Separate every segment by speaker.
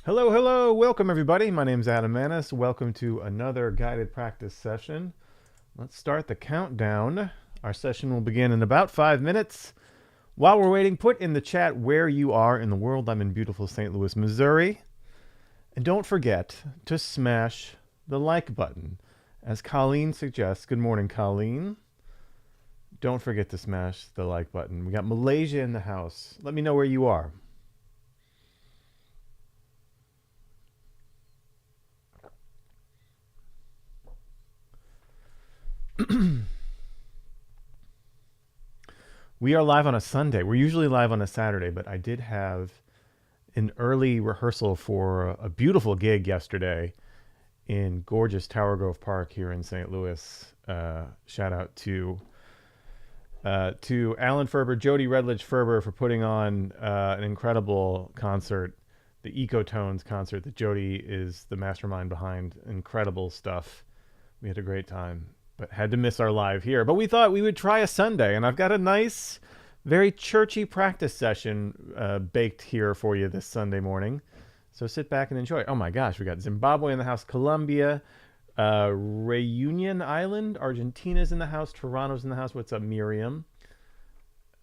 Speaker 1: Hello, hello. Welcome, everybody. My name's Adam Manis. Welcome to another guided practice session. Let's start the countdown. Our session will begin in about 5 minutes. While we're waiting, put in the chat where you are in the world. I'm in beautiful St. Louis, Missouri. And don't forget to smash the like button. As Colleen suggests, good morning, Colleen. Don't forget to smash the like button. We got Malaysia in the house. Let me know where you are. We are live on a Sunday. We're usually live on a Saturday, but I did have an early rehearsal for a beautiful gig yesterday in gorgeous Tower Grove Park here in St. Louis. Shout out to Alan Ferber, Jody Redledge Ferber for putting on an incredible concert, the Ecotones concert that Jody is the mastermind behind. Incredible stuff. We had a great time, but had to miss our live here. But we thought we would try a Sunday, and I've got a nice, very churchy practice session baked here for you this Sunday morning. So sit back and enjoy. Oh my gosh, we got Zimbabwe in the house, Colombia, Reunion Island, Argentina's in the house, Toronto's in the house. What's up, Miriam?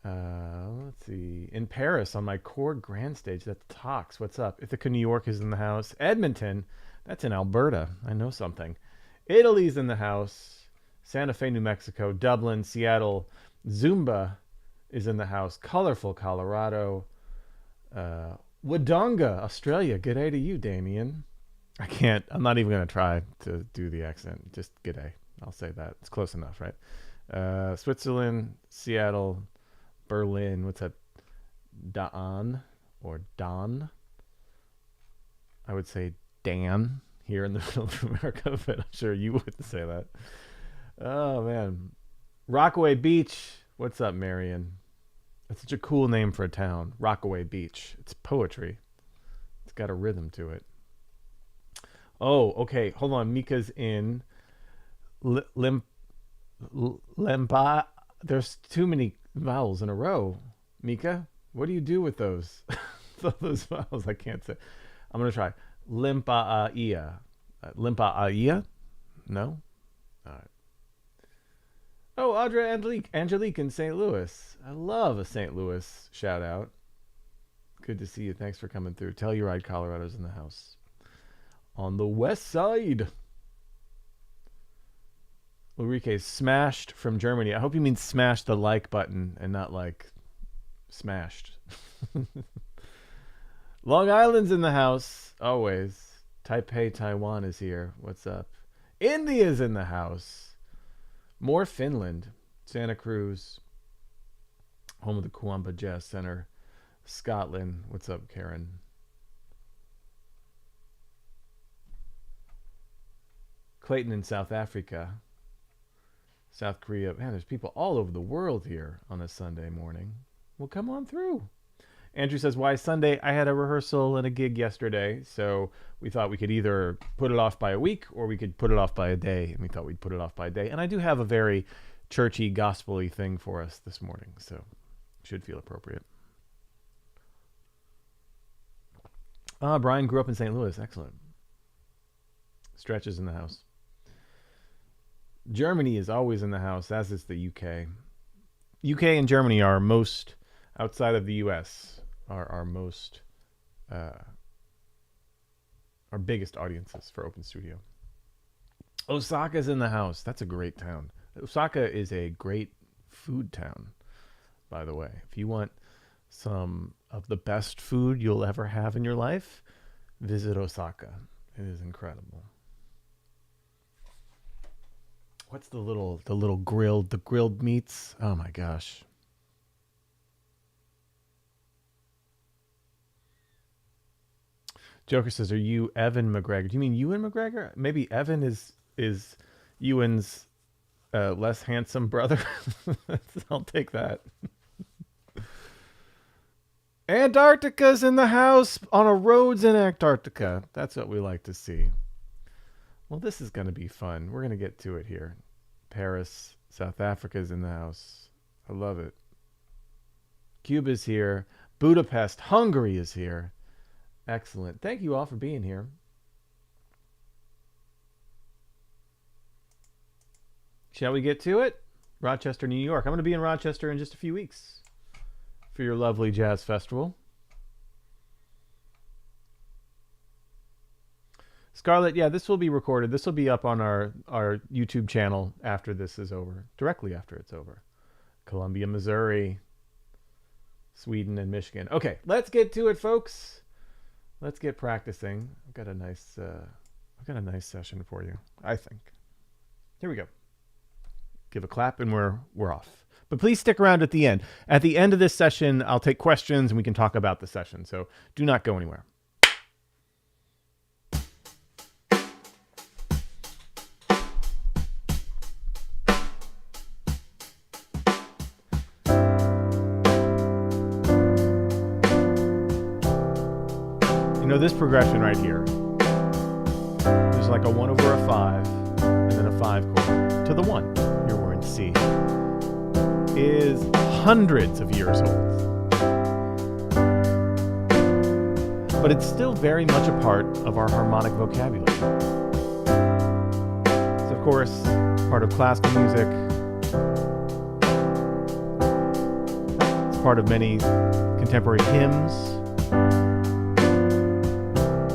Speaker 1: Let's see. In Paris on my Chord Grand Stage, that's Tox. What's up? Ithaca, New York is in the house. Edmonton, that's in Alberta. I know something. Italy's in the house. Santa Fe, New Mexico. Dublin, Seattle. Zumba is in the house. Colorful, Colorado. Wodonga, Australia. G'day to you, Damien. I'm not even going to try to do the accent. Just g'day. I'll say that. It's close enough, right? Switzerland, Seattle, Berlin. What's that? Daan or Don? I would say Dan here in the middle of America, but I'm sure you wouldn't say that. Oh, man. Rockaway Beach. What's up, Marion? That's such a cool name for a town. Rockaway Beach. It's poetry. It's got a rhythm to it. Oh, okay. Hold on. Mika's in Limpa. There's too many vowels in a row. Mika, what do you do with those? Those vowels I can't say. I'm going to try. Limpaaia. Limpaaia? No? All right. Oh, Audra Angelique in St. Louis. I love a St. Louis shout out. Good to see you. Thanks for coming through. Telluride, Colorado's in the house. On the west side. Ulrike smashed from Germany. I hope you mean smash the like button and not like smashed. Long Island's in the house. Always. Taipei, Taiwan is here. What's up? India's in the house. More Finland. Santa Cruz. Home of the Kooambah Jazz Center. Scotland. What's up, Karen? Clayton in South Africa. South Korea. Man, there's people all over the world here on a Sunday morning. Well, come on through. Andrew says, why Sunday? I had a rehearsal and a gig yesterday, so we thought we could either put it off by a week or we could put it off by a day, and we thought we'd put it off by a day. And I do have a very churchy, gospel-y thing for us this morning, so should feel appropriate. Brian grew up in St. Louis. Excellent. Stretches in the house. Germany is always in the house, as is the UK. UK and Germany are most, outside of the US, are our most, our biggest audiences for Open Studio. Osaka's in the house. That's a great town. Osaka is a great food town, by the way. If you want some of the best food you'll ever have in your life, visit Osaka. It is incredible. What's the grilled meats? Oh my gosh. Joker says, are you Evan McGregor? Do you mean Ewan McGregor? Maybe Evan is Ewan's less handsome brother. I'll take that. Antarctica's in the house on a roads in Antarctica. That's what we like to see. Well, this is going to be fun. We're going to get to it here. Paris, South Africa's in the house. I love it. Cuba's here. Budapest, Hungary is here. Excellent. Thank you all for being here. Shall we get to it? Rochester, New York. I'm going to be in Rochester in just a few weeks for your lovely jazz festival. Scarlett, yeah, this will be recorded. This will be up on our YouTube channel after this is over, directly after it's over. Columbia, Missouri, Sweden, and Michigan. Okay, let's get to it, folks. Let's get practicing. I've got a nice session for you, I think. Here we go. Give a clap and we're off. But please stick around at the end. At the end of this session, I'll take questions and we can talk about the session. So do not go anywhere. You know, this progression right here, there's like a 1 over a 5 and then a 5 chord to the 1. Here we're in C. Is hundreds of years old. But it's still very much a part of our harmonic vocabulary. It's, of course, part of classical music. It's part of many contemporary hymns,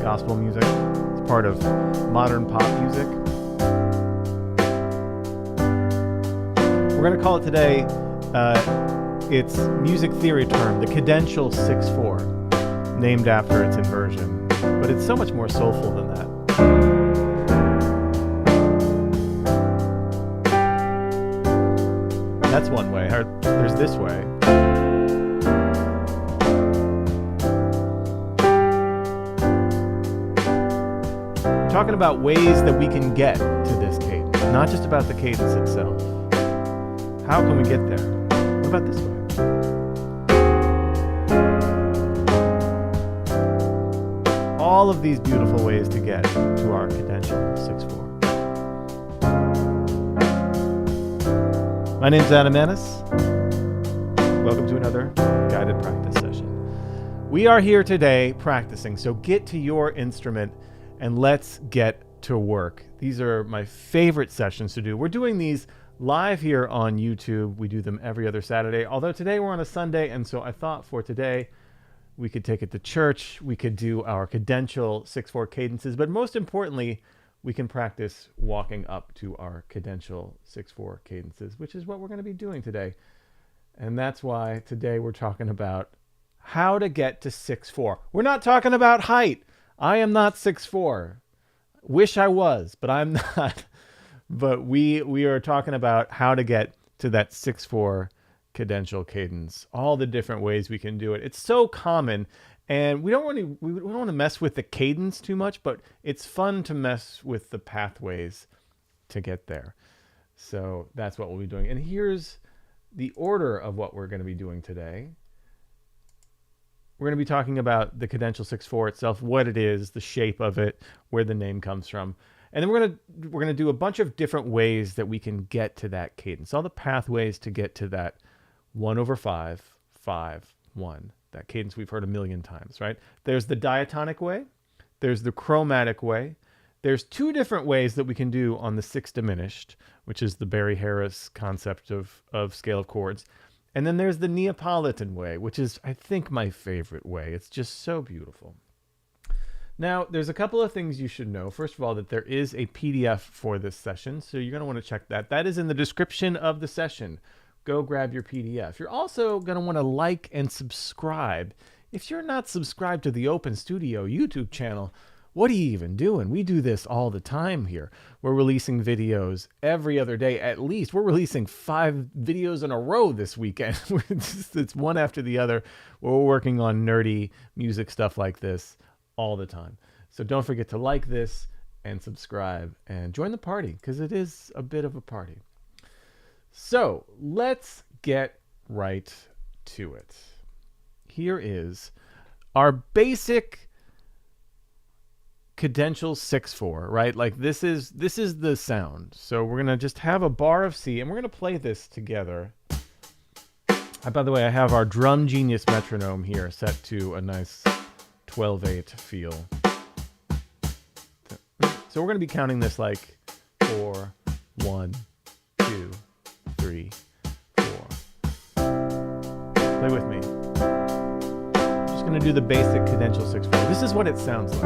Speaker 1: gospel music. It's part of modern pop music. We're going to call it today, its music theory term, the cadential 6/4, named after its inversion. But it's so much more soulful than that. That's one way. There's this way. We're talking about ways that we can get to this cadence, not just about the cadence itself. How can we get there? What about this way? All of these beautiful ways to get to our cadential 6/4. My name's Adam Ennis. Welcome to another guided practice session. We are here today practicing, so get to your instrument and let's get to work. These are my favorite sessions to do. We're doing these live here on YouTube. We do them every other Saturday, although today we're on a Sunday, and so I thought for today we could take it to church. We could do our cadential 6/4 cadences, but most importantly, we can practice walking up to our cadential 6/4 cadences, which is what we're going to be doing today. And that's why today we're talking about how to get to 6/4. We're not talking about height. I am not 6'4". Wish I was, but I'm not. But we are talking about how to get to that 6/4 cadential cadence, all the different ways we can do it. It's so common, and we don't want to mess with the cadence too much, but it's fun to mess with the pathways to get there. So that's what we'll be doing. And here's the order of what we're going to be doing today. We're going to be talking about the cadential 6/4 itself, what it is, the shape of it, where the name comes from. And then we're going to do a bunch of different ways that we can get to that cadence, all the pathways to get to that 1 over 5, 5, 1, that cadence we've heard a million times, right? There's the diatonic way. There's the chromatic way. There's 2 different ways that we can do on the 6 diminished, which is the Barry Harris concept of scale of chords. And then there's the Neapolitan way, which is, I think, my favorite way. It's just so beautiful. Now, there's a couple of things you should know. First of all, that there is a PDF for this session, so you're going to want to check that. That is in the description of the session. Go grab your PDF. You're also going to want to like and subscribe. If you're not subscribed to the Open Studio YouTube channel, what are you even doing? We do this all the time here. We're releasing videos every other day at least. We're releasing 5 videos in a row this weekend. It's one after the other. We're working on nerdy music stuff like this all the time. So don't forget to like this and subscribe and join the party, because it is a bit of a party. So let's get right to it. Here is our basic cadential 6/4, right? Like this is the sound. So we're gonna just have a bar of C and we're gonna play this together. By the way, I have our Drum Genius metronome here set to a nice 12/8 feel. So we're going to be counting this like 4, 1, 2, 3, 4. Play with me. I'm just going to do the basic cadential 6/4. This is what it sounds like.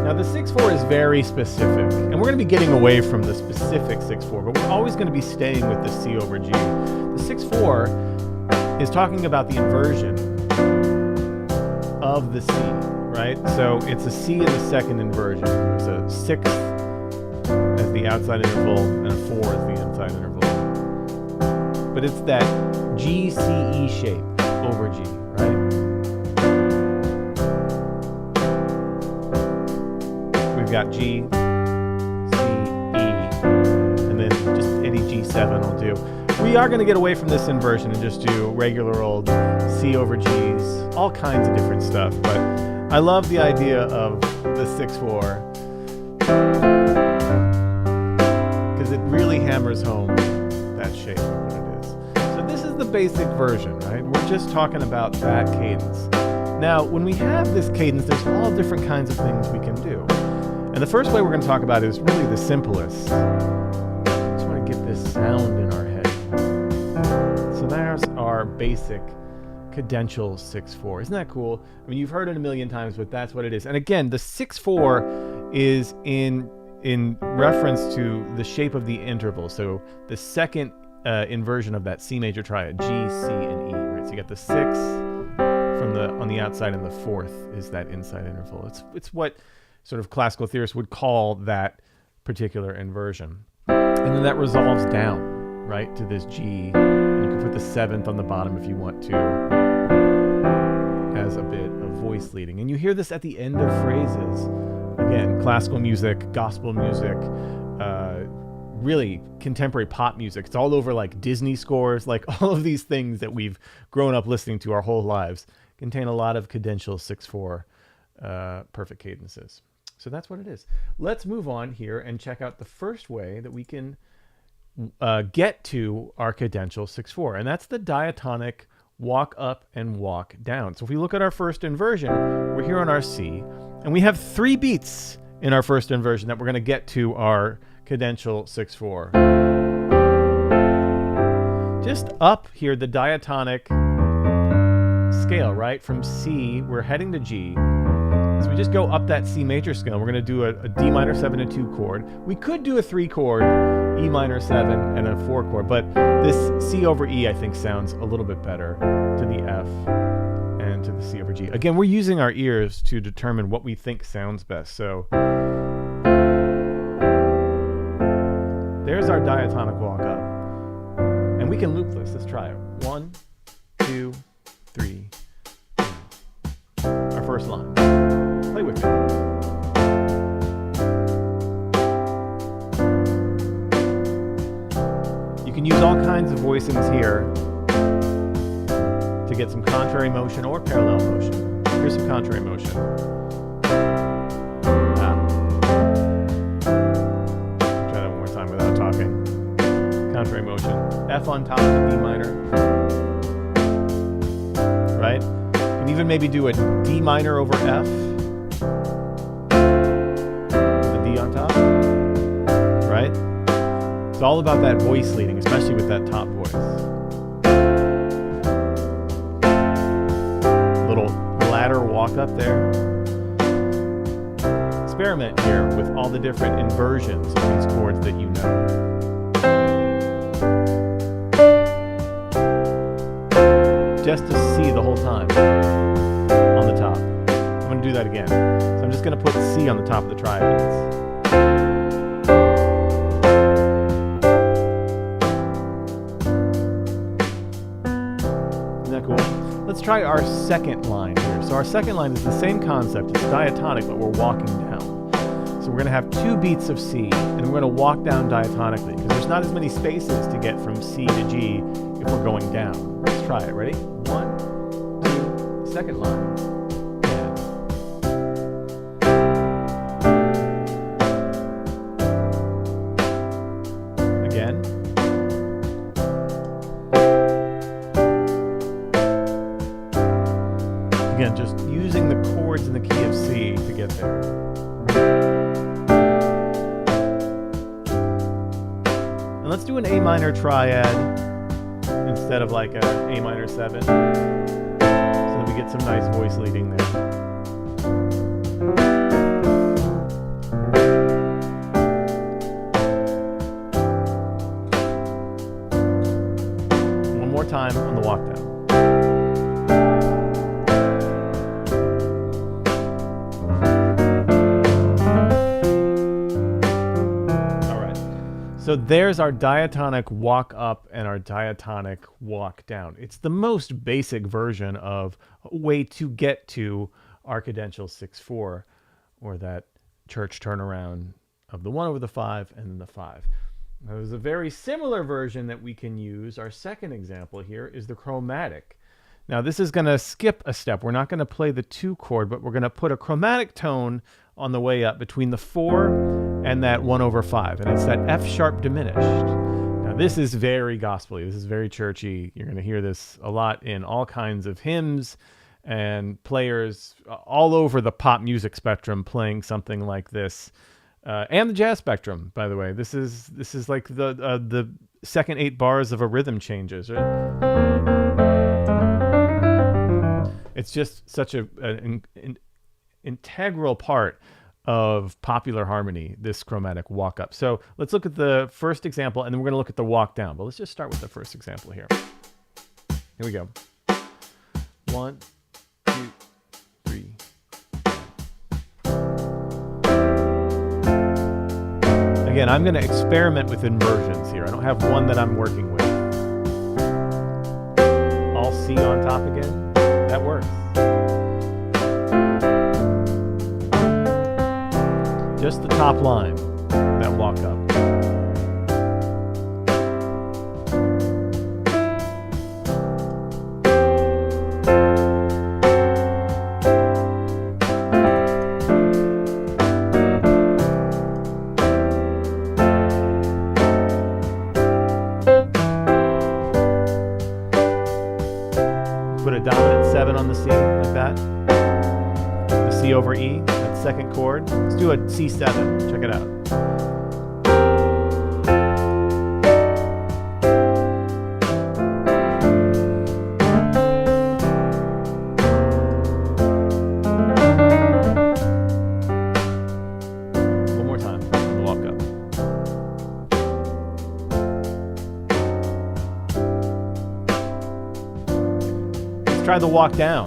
Speaker 1: Now the 6/4 is very specific, and we're going to be getting away from the specific 6/4, but we're always going to be staying with the C over G. The 6/4 is talking about the inversion of the C, right? So it's a C in the second inversion. It's a 6th as the outside interval and a 4 as the inside interval. But it's that G, C, E shape over G, right? We've got G, C, E, and then just any G7 will do. We are going to get away from this inversion and just do regular old C over G's, all kinds of different stuff, but I love the idea of the 6/4 because it really hammers home that shape of what it is. So this is the basic version, right? We're just talking about that cadence. Now, when we have this cadence, there's all different kinds of things we can do. And the first way we're going to talk about is really the simplest. I just want to get this sound in our head. So there's our basic cadential 6/4. Isn't that cool? I mean, you've heard it a million times, but that's what it is. And again, the 6/4 is in reference to the shape of the interval. So the second inversion of that C major triad, G, C, and E, right? So you got the 6 on the outside, and the 4th is that inside interval. It's what sort of classical theorists would call that particular inversion. And then that resolves down, right, to this G. And you can put the 7th on the bottom if you want to, as a bit of voice leading. And you hear this at the end of phrases. Again, classical music, gospel music, really contemporary pop music. It's all over like Disney scores, like all of these things that we've grown up listening to our whole lives contain a lot of cadential 6/4 perfect cadences. So that's what it is. Let's move on here and check out the first way that we can get to our cadential 6/4, and that's the diatonic walk up and walk down. So if we look at our first inversion, we're here on our C, and we have 3 beats in our first inversion that we're going to get to our cadential 6/4. Just up here, the diatonic scale, right? From C, we're heading to G. So we just go up that C major scale. We're going to do a D minor 7 and 2 chord. We could do a 3 chord, E minor 7 and a 4 chord, but this C over E I think sounds a little bit better to the F and to the C over G. Again, we're using our ears to determine what we think sounds best. So there's our diatonic walk up. And we can loop this. Let's try it. 1, 2, 3. Our first line. Play with me. You can use all kinds of voicings here to get some contrary motion or parallel motion. Here's some contrary motion. Try that one more time without talking. Contrary motion. F on top of the D minor. Right? You can even maybe do a D minor over F. The D on top. Right? It's all about that voice leading, especially with that top voice. Little ladder walk up there. Experiment here with all the different inversions of these chords that you know. Just to see the whole time on the top. I'm going to do that again. So I'm just going to put C on the top of the triads. Isn't that cool? Let's try our second line here. So our second line is the same concept. It's diatonic, but we're walking down. So we're going to have 2 beats of C, and we're going to walk down diatonically, because there's not as many spaces to get from C to G if we're going down. Let's try it. Ready? 1, 2, second line. And again. again, just using the chords in the key of C to get there. And let's do an A minor triad instead of like a A minor 7, so that we get some nice voice leading there. One more time on the walk down. So there's our diatonic walk up and our diatonic walk down. It's the most basic version of a way to get to our cadential 6/4, or that church turnaround of the 1 over the 5 and then the 5. Now, there's a very similar version that we can use. Our second example here is the chromatic. Now this is going to skip a step. We're not going to play the 2 chord, but we're going to put a chromatic tone on the way up between the 4 and that 1 over 5, and it's that F sharp diminished. Now this is very gospel-y. This is very churchy. You're going to hear this a lot in all kinds of hymns and players all over the pop music spectrum playing something like this, and the jazz spectrum, by the way. This is like the second 8 bars of a rhythm changes. It's just such an integral part of popular harmony, this chromatic walk up. So let's look at the first example, and then we're going to look at the walk down. But let's just start with the first example here. Here we go. 1, 2, 3. Again, I'm going to experiment with inversions here. I don't have one that I'm working with. All C on top again. That works. Just the top line, that walk up. Put a dominant 7 on the C, like that. The C over E. Second chord. Let's do a C7. Check it out. One more time. The walk up. Let's try the walk down.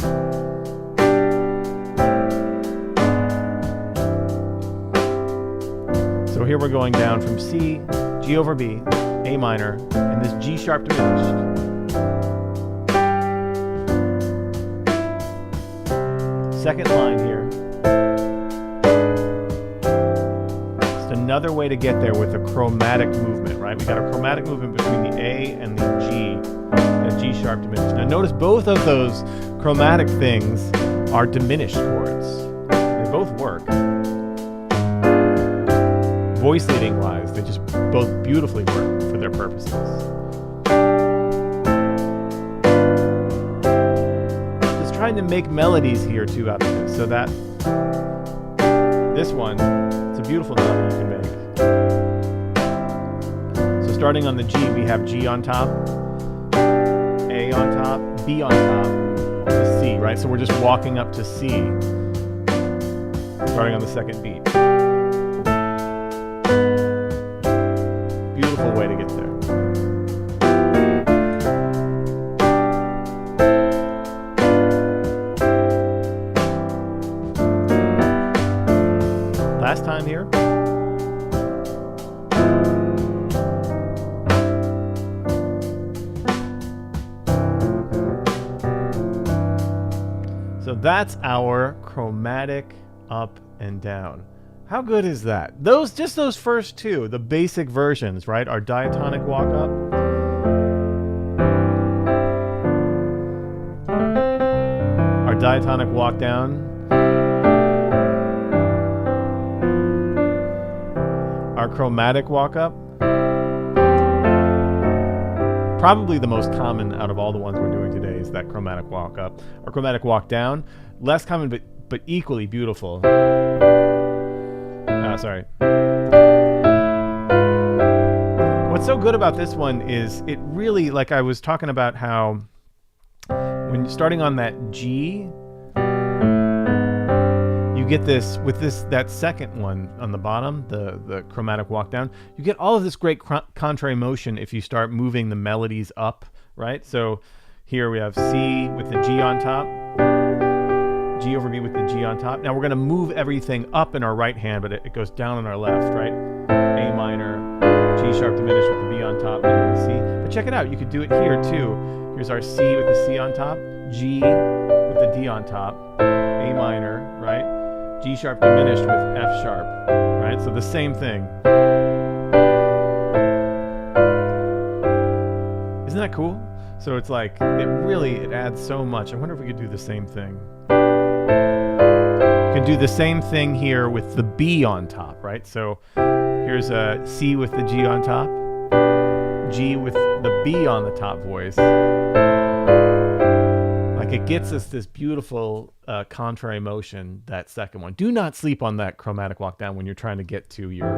Speaker 1: So here we're going down from C, G over B, A minor, and this G sharp diminished. Second line here. Just another way to get there with a chromatic movement, right? We got a chromatic movement between the A and the G, and G sharp diminished. Now notice both of those chromatic things are diminished chords. They both work. Voice leading wise, they just both beautifully work for their purposes. Just trying to make melodies here too out of this, so that this one, it's a beautiful melody you can make. So starting on the G, we have G on top, A on top, B on top, the C, right? So we're just walking up to C, starting on the second beat. Beautiful way to get there. Last time here. So that's our chromatic up and down. How good is that? Just those first two, the basic versions, right? Our diatonic walk up. Our diatonic walk down. Our chromatic walk up. Probably the most common out of all the ones we're doing today is that chromatic walk up. Our chromatic walk down. less common, but equally beautiful. Sorry. What's so good about this one is it really, like I was talking about how when you're starting on that G, you get this, with that second one on the bottom, the chromatic walk down, you get all of this great contrary motion if you start moving the melodies up, right? So here we have C with the G on top, G over B with the G on top. Now we're going to move everything up in our right hand, but it goes down in our left, right? A minor, G sharp diminished with the B on top, and then C. But check it out, you could do it here too. Here's our C with the C on top, G with the D on top, A minor, right? G sharp diminished with F sharp, right? So the same thing. Isn't that cool? So it's like, it adds so much. I wonder if we could do the same thing. You can do the same thing here with the B on top, right? So here's a C with the G on top, G with the B on the top voice. Like it gets us this beautiful contrary motion, that second one. Do not sleep on that chromatic walk down when you're trying to get to your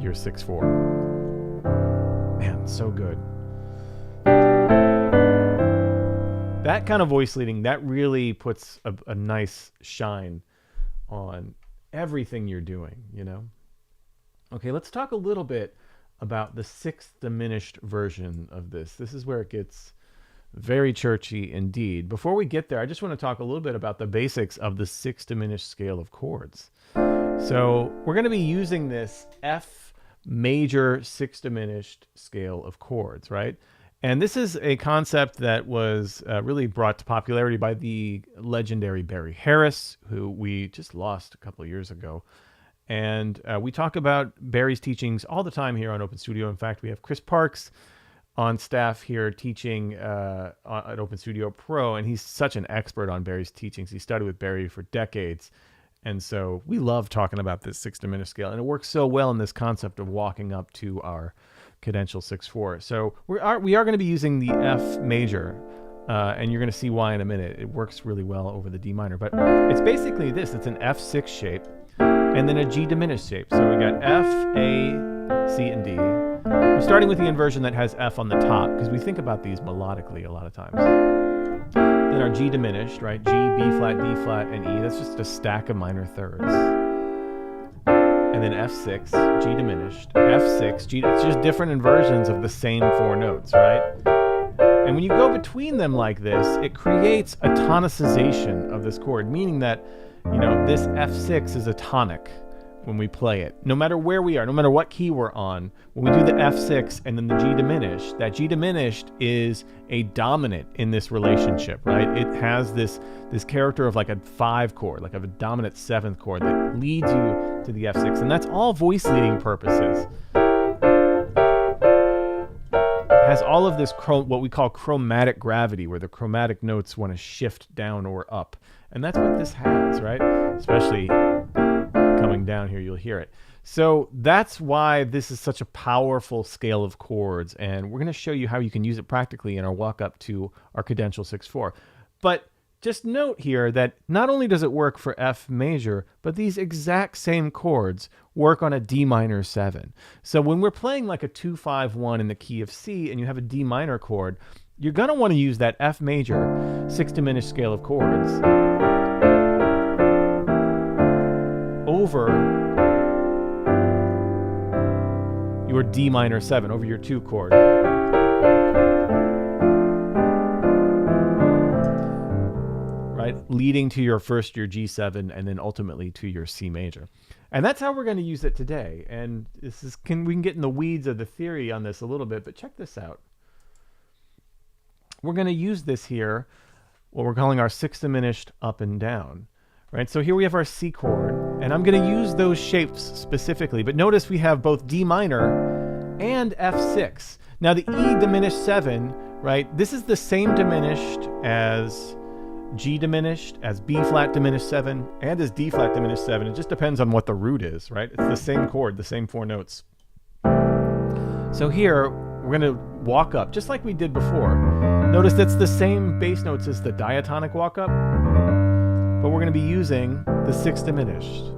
Speaker 1: 6/4. Man, so good. That kind of voice leading, that really puts a nice shine on everything you're doing, you know? Okay, let's talk a little bit about the sixth diminished version of this. This is where it gets very churchy indeed. Before we get there, I just want to talk a little bit about the basics of the sixth diminished scale of chords. So we're going to be using this F major sixth diminished scale of chords, right? And this is a concept that was really brought to popularity by the legendary Barry Harris, who we just lost a couple of years ago. And we talk about Barry's teachings all the time here on Open Studio. In fact, we have Chris Parks on staff here teaching at Open Studio Pro, and he's such an expert on Barry's teachings. He studied with Barry for decades. And so we love talking about this sixth diminished scale, and it works so well in this concept of walking up to our cadential 6/4. So we are going to be using the F major, and you're going to see why in a minute. It works really well over the D minor, but it's basically this. It's an F6 shape and then a G diminished shape. So we got F, A, C, and D. We're starting with the inversion that has F on the top because we think about these melodically a lot of times. Then our G diminished, right? G, B flat, D flat, and E. That's just a stack of minor thirds. And then F6, G diminished, F6, G, it's just different inversions of the same four notes, right? And when you go between them like this, it creates a tonicization of this chord, meaning that, you know, this F6 is a tonic when we play it. No matter where we are, no matter what key we're on, when we do the F6 and then the G diminished, that G diminished is a dominant in this relationship, right? It has this character of like a 5 chord, like of a dominant 7th chord that leads you to the F6, and that's all voice leading purposes. It has all of this what we call chromatic gravity, where the chromatic notes want to shift down or up, and that's what this has, right? Especially coming down here, you'll hear it. So that's why this is such a powerful scale of chords, and we're going to show you how you can use it practically in our walk up to our cadential 6/4. But just note here that not only does it work for F major, but these exact same chords work on a D minor 7. So when we're playing like a 2-5-1 in the key of C and you have a D minor chord, you're going to want to use that F major sixth diminished scale of chords over your D minor 7, over your 2 chord. Right? Leading to your first, your G7, and then ultimately to your C major. And that's how we're going to use it today. And this is, we can get in the weeds of the theory on this a little bit, but check this out. We're going to use this here, what we're calling our sixth diminished up and down. Right? So here we have our C chord, and I'm going to use those shapes specifically. But notice we have both D minor and F6. Now the E diminished 7, right? This is the same diminished as G diminished, as B flat diminished 7, and as D flat diminished 7. It just depends on what the root is, right? It's the same chord, the same 4 notes. So here, we're going to walk up, just like we did before. Notice that's the same bass notes as the diatonic walk up. but we're going to be using the sixth diminished.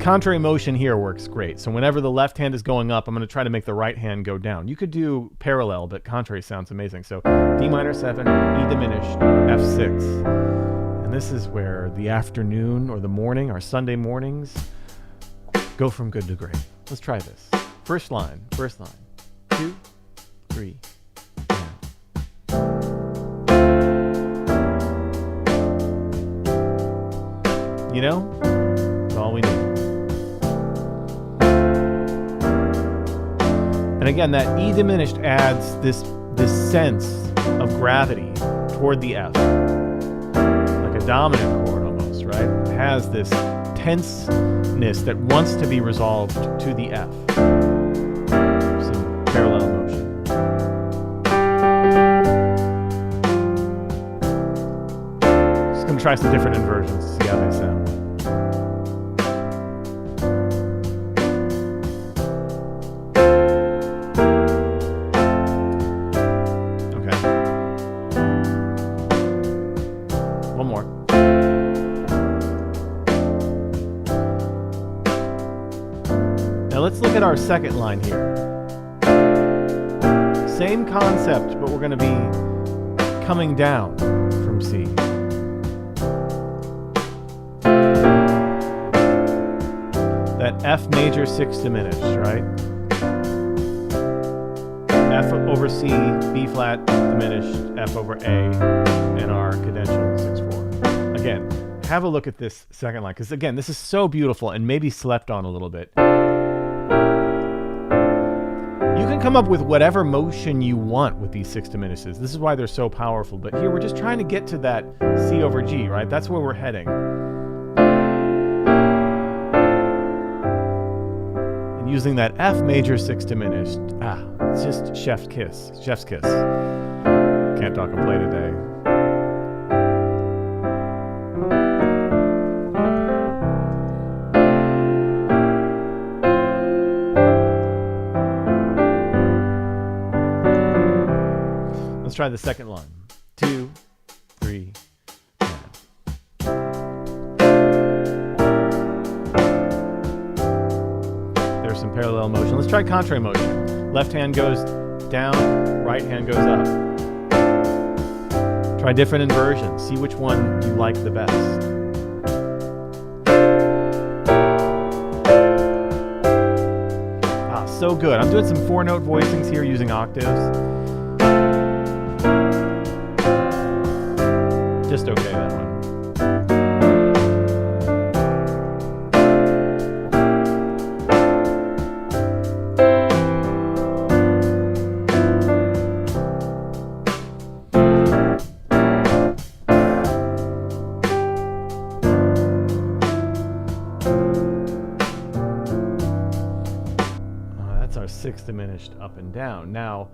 Speaker 1: Contrary motion here works great. So whenever the left hand is going up, I'm going to try to make the right hand go down. You could do parallel, but contrary sounds amazing. So D minor 7, E diminished, F6. And this is where the afternoon or the morning, our Sunday mornings, go from good to great. Let's try this. First line. 2, 3, and. You know, that's all we need. And again, that E diminished adds this sense of gravity toward the F, like a dominant chord almost, right? It has this tenseness that wants to be resolved to the F. Some parallel motion. Just going to try some different inversions to see how they sound. Let's look at our second line here. Same concept, but we're going to be coming down from C. That F major 6 diminished, right? F over C, B flat diminished, F over A, and our cadential 6/4. Again, have a look at this second line, because again, this is so beautiful and maybe slept on a little bit. You can come up with whatever motion you want with these 6 diminishes. This is why they're so powerful. But here we're just trying to get to that C over G, right? That's where we're heading. And using that F major 6 diminished. It's just chef's kiss. Chef's kiss. Can't talk and play today. Let's try the second line. 2, 3, and. There's some parallel motion. Let's try contrary motion. Left hand goes down, right hand goes up. Try different inversions. See which one you like the best. So good. I'm doing some 4-note voicings here using octaves. Just okay, that one. That's our 6 diminished up and down. Now,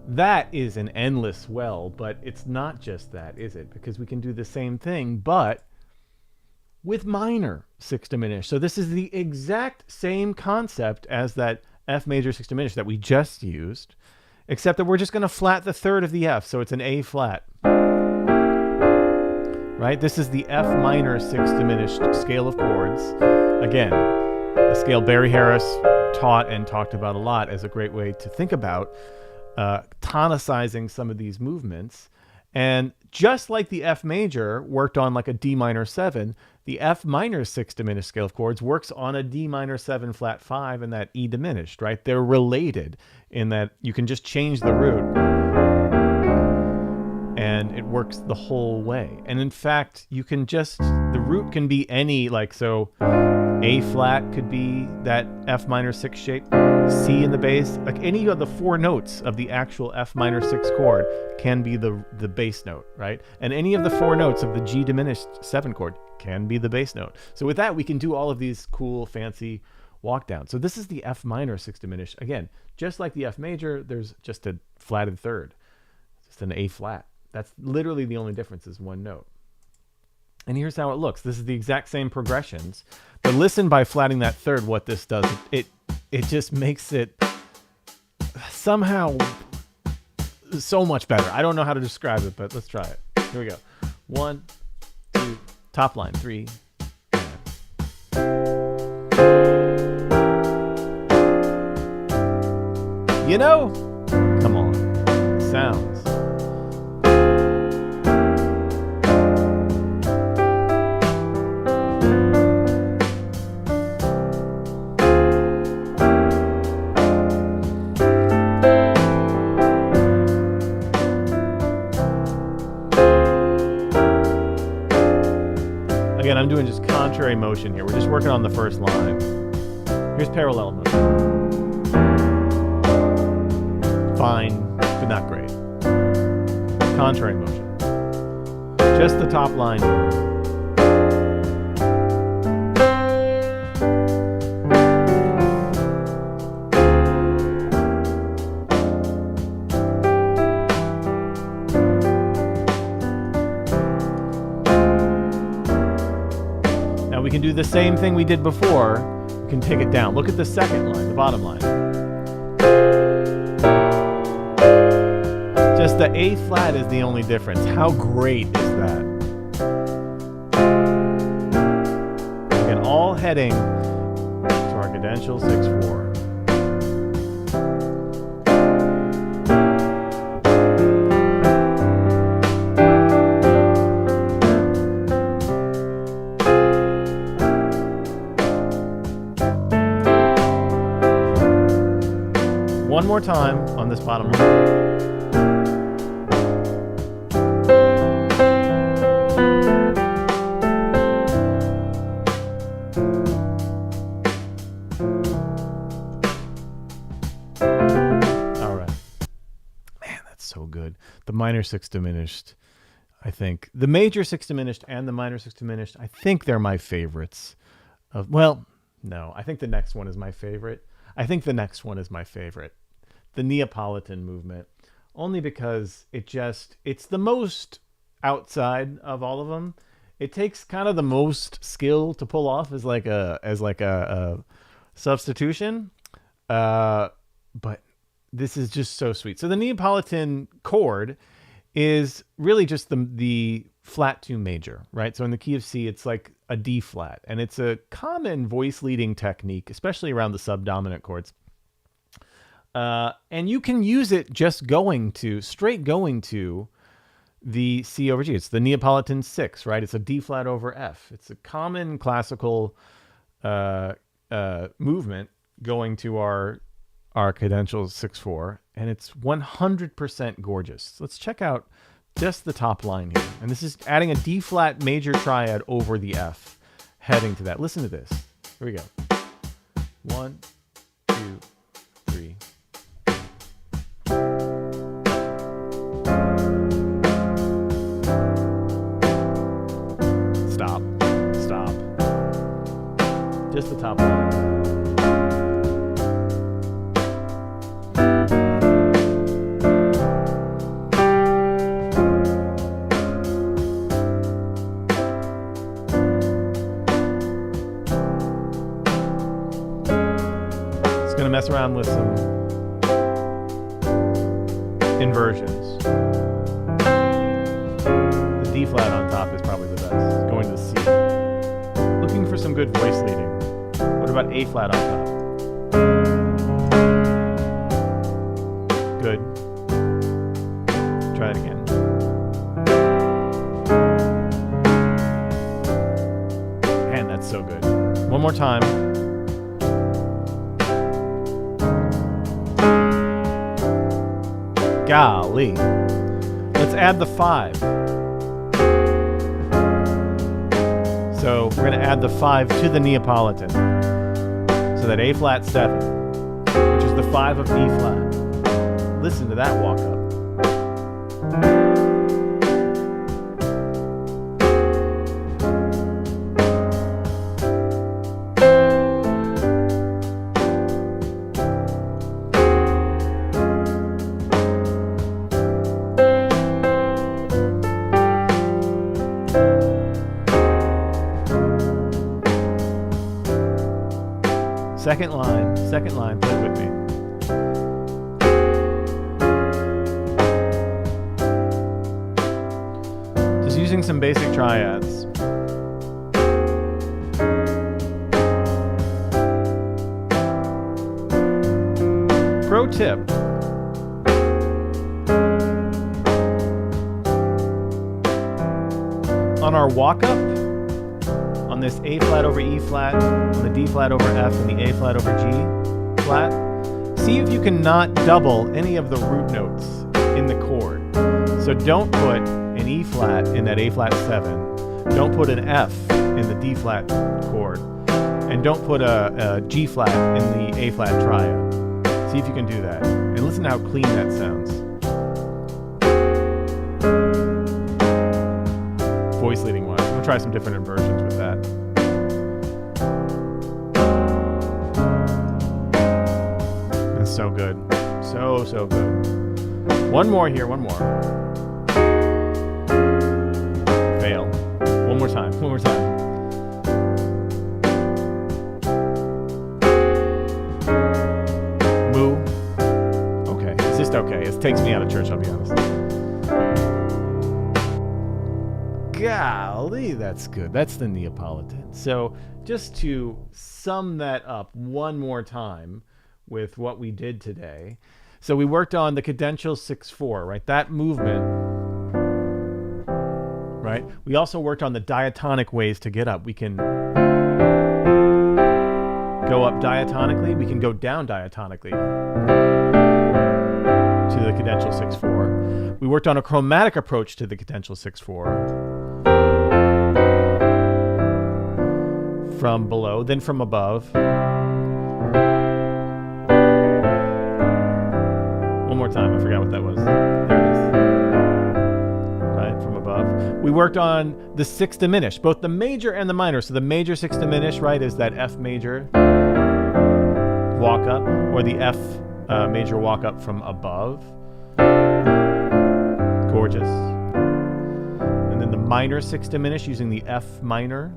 Speaker 1: that is an endless well, but it's not just that, is it? Because we can do the same thing, but with minor 6 diminished. So this is the exact same concept as that F major 6 diminished that we just used, except that we're just going to flat the third of the F, so it's an A flat. Right? This is the F minor 6 diminished scale of chords. Again, a scale Barry Harris taught and talked about a lot as a great way to think about tonicizing some of these movements. And just like the F major worked on like a D minor 7, the F minor 6 diminished scale of chords works on a D minor 7 flat 5 and that E diminished, right? They're related in that you can just change the root and it works the whole way. And in fact, you can just, the root can be any, like, so A flat could be that F minor 6 shape, C in the bass, like any of the 4 notes of the actual F minor 6 chord can be the bass note, right? And any of the 4 notes of the G diminished 7 chord can be the bass note. So with that, we can do all of these cool, fancy walk downs. So this is the F minor 6 diminished. Again, just like the F major, there's just a flatted third, just an A flat. That's literally the only difference is 1 note. And here's how it looks. This is the exact same progressions, but listen, by flatting that third, what this does, it just makes it somehow so much better. I don't know how to describe it, but let's try it. Here we go. 1, 2, top line, 3. You know, come on, sounds. Again, I'm doing just contrary motion here. We're just working on the first line. Here's parallel motion. Fine, but not great. Contrary motion. Just the top line here. Now we can do the same thing we did before. We can take it down. Look at the second line, the bottom line. Just the A flat is the only difference. How great is that? Again, all heading to our cadential 6/4. One more time on this bottom line. So good. The minor sixth diminished, I think. The major sixth diminished and the minor sixth diminished, I think they're my favorites. Well, no, I think the next one is my favorite. The Neapolitan movement, only because it's the most outside of all of them. It takes kind of the most skill to pull off as like a substitution. But this is just so sweet. So the Neapolitan chord is really just the flat 2 major, right? So in the key of C, it's like a D flat, and it's a common voice leading technique, especially around the subdominant chords. And you can use it just straight going to the C over G. It's the Neapolitan 6, right? It's a D flat over F. It's a common classical movement going to our cadential 6/4, and it's 100% gorgeous. Let's check out just the top line here. And this is adding a D flat major triad over the F, heading to that. Listen to this. Here we go. 1, 2, 3. Stop. Just the top line. Mess around with some inversions. The D flat on top is probably the best. Going to C. Looking for some good voice leading. What about A flat on top? Good. Try it again. Man, that's so good. One more time. Golly. Let's add the 5. So we're going to add the 5 to the Neapolitan. So that A flat 7, which is the 5 of B flat. Listen to that walk up. Second line, play it with me. Just using some basic triads. Pro tip. On our walk up, on this A flat over E flat, on the D flat over F, and the A flat over G flat, see if you can not double any of the root notes in the chord. So don't put an E flat in that A flat 7, don't put an F in the D flat chord, and don't put a G flat in the A flat triad. See if you can do that, and listen to how clean that sounds. Voice leading wise. I'm going to try some different inversions with that. That's so good. So good. One more here, one more. Fail. One more time. Moo. Okay, it's just okay. It takes me out of church, I'll be honest. Golly, that's good. That's the Neapolitan. So just to sum that up one more time with what we did today. So we worked on the cadential 6/4, right? That movement, right? We also worked on the diatonic ways to get up. We can go up diatonically. We can go down diatonically to the cadential 6/4. We worked on a chromatic approach to the cadential 6/4. From below, then from above. One more time, I forgot what that was. There it is. Right, from above. We worked on the sixth diminished, both the major and the minor. So the major sixth diminished, right, is that F major walk up, or the F major walk up from above. Gorgeous. And then the minor sixth diminished using the F minor.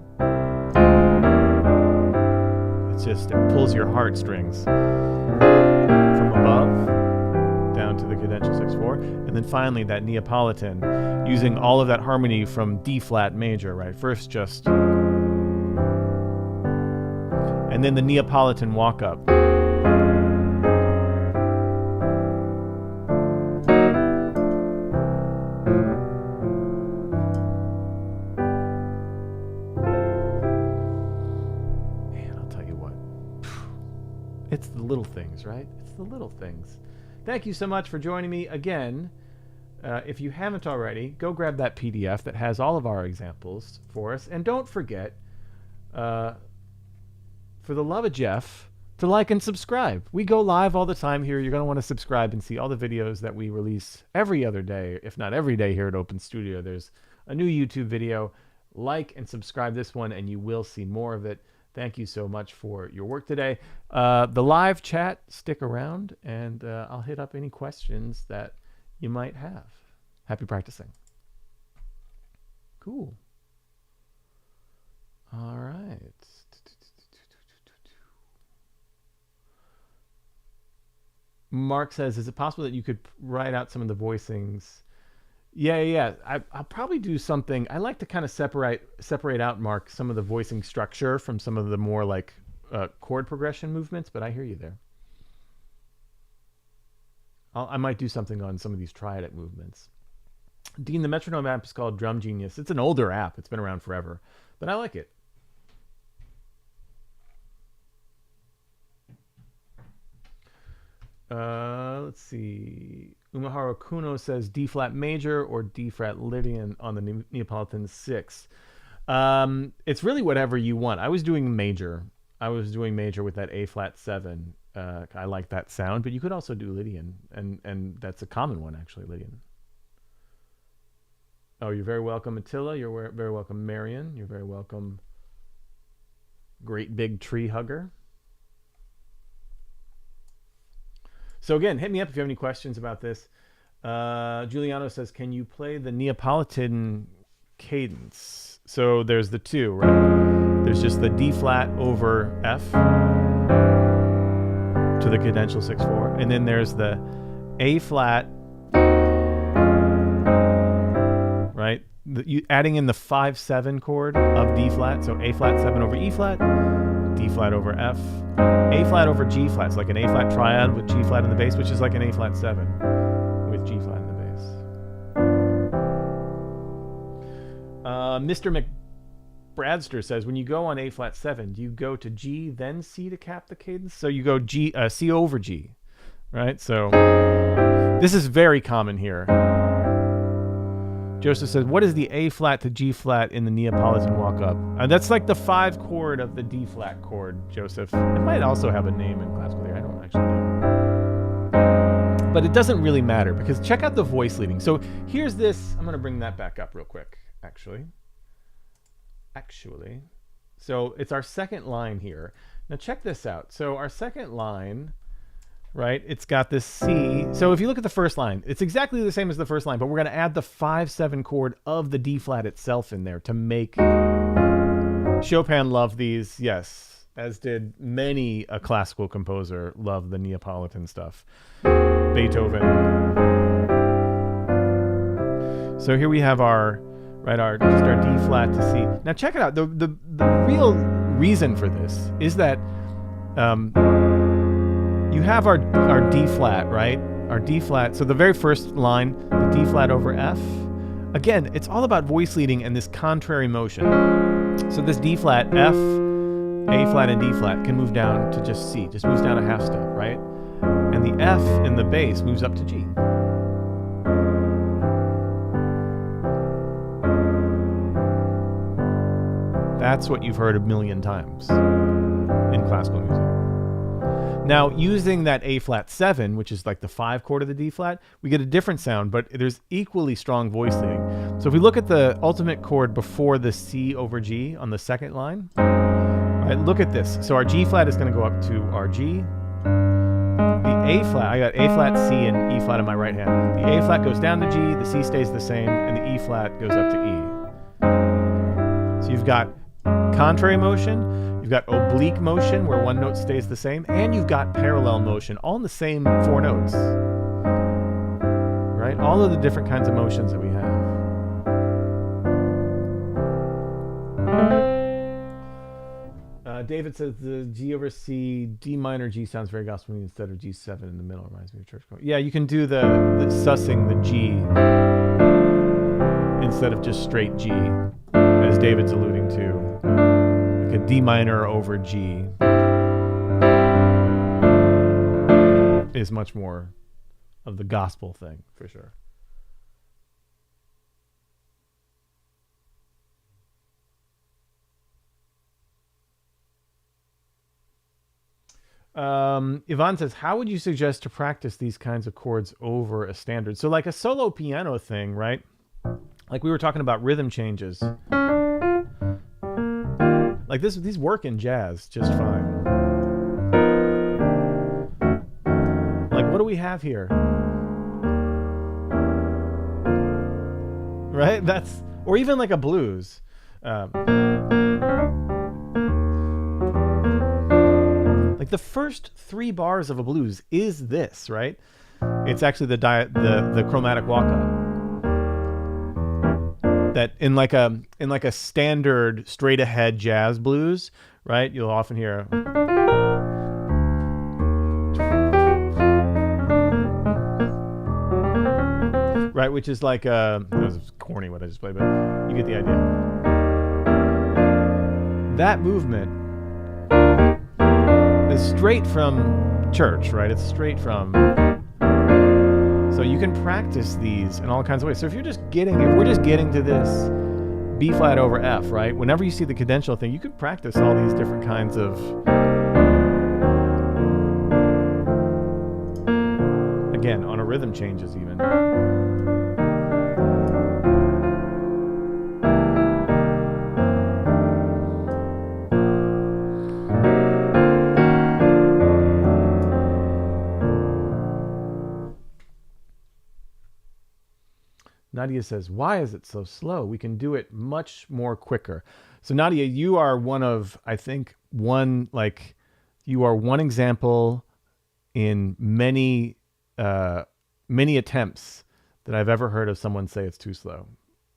Speaker 1: It pulls your heartstrings from above down to the cadential 6/4, and then finally that Neapolitan using all of that harmony from D flat major, right? First just, and then the Neapolitan walk up. It's the little things, right? It's the little things. Thank you so much for joining me again. If you haven't already, go grab that PDF that has all of our examples for us. And don't forget, for the love of Jeff, to like and subscribe. We go live all the time here. You're going to want to subscribe and see all the videos that we release every other day, if not every day here at Open Studio. There's a new YouTube video. Like and subscribe this one, and you will see more of it. Thank you so much for your work today. The live chat, stick around, and I'll hit up any questions that you might have. Happy practicing. Cool. All right. Mark says, is it possible that you could write out some of the voicings? Yeah. I'll probably do something. I like to kind of separate out, Mark, some of the voicing structure from some of the more like chord progression movements, but I hear you there. I might do something on some of these triadic movements. Dean, the metronome app is called Drum Genius. It's an older app. It's been around forever, but I like it. Let's see. Umaharu Kuno says D flat major or D flat Lydian on the Neapolitan 6. It's really whatever you want. I was doing major with that A flat 7. I like that sound, but you could also do Lydian, and that's a common one actually, Lydian. Oh, you're very welcome, Attila. You're very welcome, Marion. You're very welcome, Great Big Tree Hugger. So again, hit me up if you have any questions about this. Giuliano says, can you play the Neapolitan cadence? So there's the two, right? There's just the D flat over F to the cadential 6/4, and then there's the A flat, right, adding in the 5/7 chord of D flat, so A flat 7 over E flat, D flat over F, A flat over G flat, so like an A flat triad with G flat in the bass, which is like an A flat 7 with G flat in the bass. Mr. McBradster says, when you go on A flat 7, do you go to G then C to cap the cadence? So you go C over G, right? So this is very common here. Joseph says, what is the A flat to G flat in the Neapolitan walk-up? That's like the 5 chord of the D flat chord, Joseph. It might also have a name in classical theory. I don't actually know. But it doesn't really matter, because check out the voice leading. So here's this. I'm going to bring that back up real quick, actually. So it's our second line here. Now check this out. So our second line, right, it's got this C. So if you look at the first line, it's exactly the same as the first line, but we're going to add the 5/7 chord of the D flat itself in there to make... Chopin loved these, yes, as did many a classical composer love the Neapolitan stuff. Beethoven. So here we have our just our D flat to C. Now check it out. The real reason for this is that you have our D flat, right? Our D flat. So the very first line, the D flat over F. Again, it's all about voice leading and this contrary motion. So this D flat, F, A flat, and D flat can move down to just C. Just moves down a half step, right? And the F in the bass moves up to G. That's what you've heard a million times in classical music. Now, using that A flat 7, which is like the 5 chord of the D flat, we get a different sound, but there's equally strong voice leading. So if we look at the ultimate chord before the C over G on the second line, right, look at this. So our G flat is going to go up to our G. The A flat, I got A flat, C, and E flat in my right hand. The A flat goes down to G, the C stays the same, and the E flat goes up to E. So you've got contrary motion, you've got oblique motion where one note stays the same, and you've got parallel motion, all in the same 4 notes. Right? All of the different kinds of motions that we have. David says the G over C, D minor G sounds very gospel instead of G7 in the middle. Reminds me of church choir. Yeah, you can do the sussing the G instead of just straight G, as David's alluding to. Like a D minor over G is much more of the gospel thing, for sure. Yvonne says, how would you suggest to practice these kinds of chords over a standard? So like a solo piano thing, right? Like we were talking about rhythm changes. Like these work in jazz just fine. Like what do we have here? Right? Or even like a blues. Like the first 3 bars of a blues is this, right? It's actually the chromatic walk-up. That in like a standard straight ahead jazz blues, right? You'll often hear right, which is like that was corny what I just played, but you get the idea. That movement is straight from church, right? It's straight from. So you can practice these in all kinds of ways. So if we're just getting to this B flat over F, right? Whenever you see the cadential thing, you could practice all these different kinds of, again, on a rhythm changes even. Nadia says, why is it so slow? We can do it much more quicker. So Nadia, you are one example in many attempts that I've ever heard of someone say it's too slow.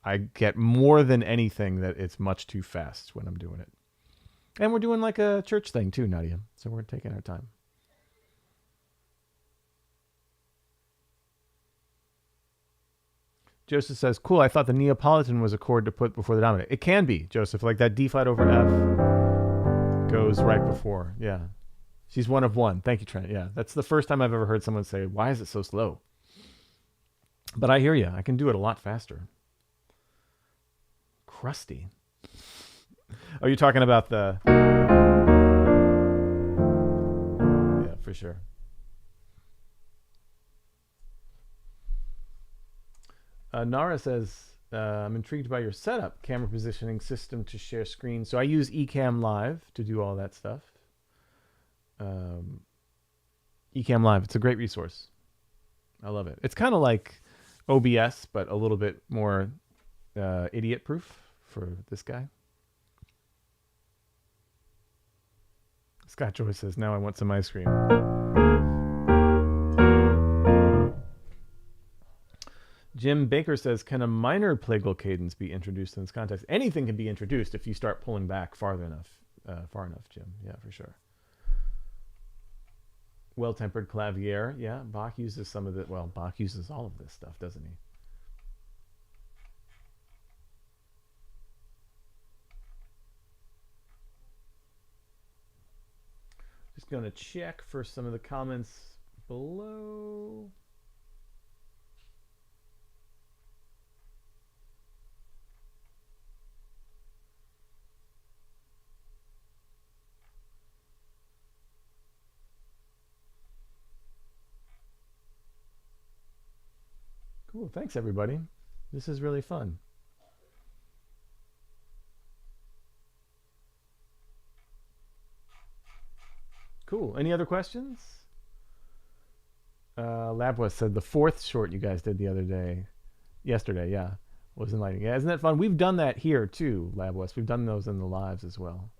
Speaker 1: I get more than anything that it's much too fast when I'm doing it. And we're doing like a church thing too, Nadia. So we're taking our time. Joseph says, cool, I thought the Neapolitan was a chord to put before the dominant. It can be, Joseph. Like that D flat over F goes right before. Yeah. She's one of one. Thank you, Trent. Yeah. That's the first time I've ever heard someone say, why is it so slow? But I hear you. I can do it a lot faster. Crusty. Oh, you're talking about the... Yeah, for sure. Nara says, I'm intrigued by your setup, camera positioning system to share screen. So I use Ecamm Live to do all that stuff. Ecamm Live, it's a great resource. I love it. It's kind of like OBS, but a little bit more idiot proof for this guy. Scott Joy says, now I want some ice cream. Jim Baker says, can a minor plagal cadence be introduced in this context? Anything can be introduced if you start pulling back far enough, Jim. Yeah, for sure. Well-tempered clavier. Yeah, Bach uses some of it. Well, Bach uses all of this stuff, doesn't he? Just going to check for some of the comments below. Cool. Thanks, everybody. This is really fun. Cool. Any other questions? Labwest said the fourth short you guys did yesterday, yeah, was enlightening. Yeah, isn't that fun? We've done that here too, Labwest. We've done those in the lives as well.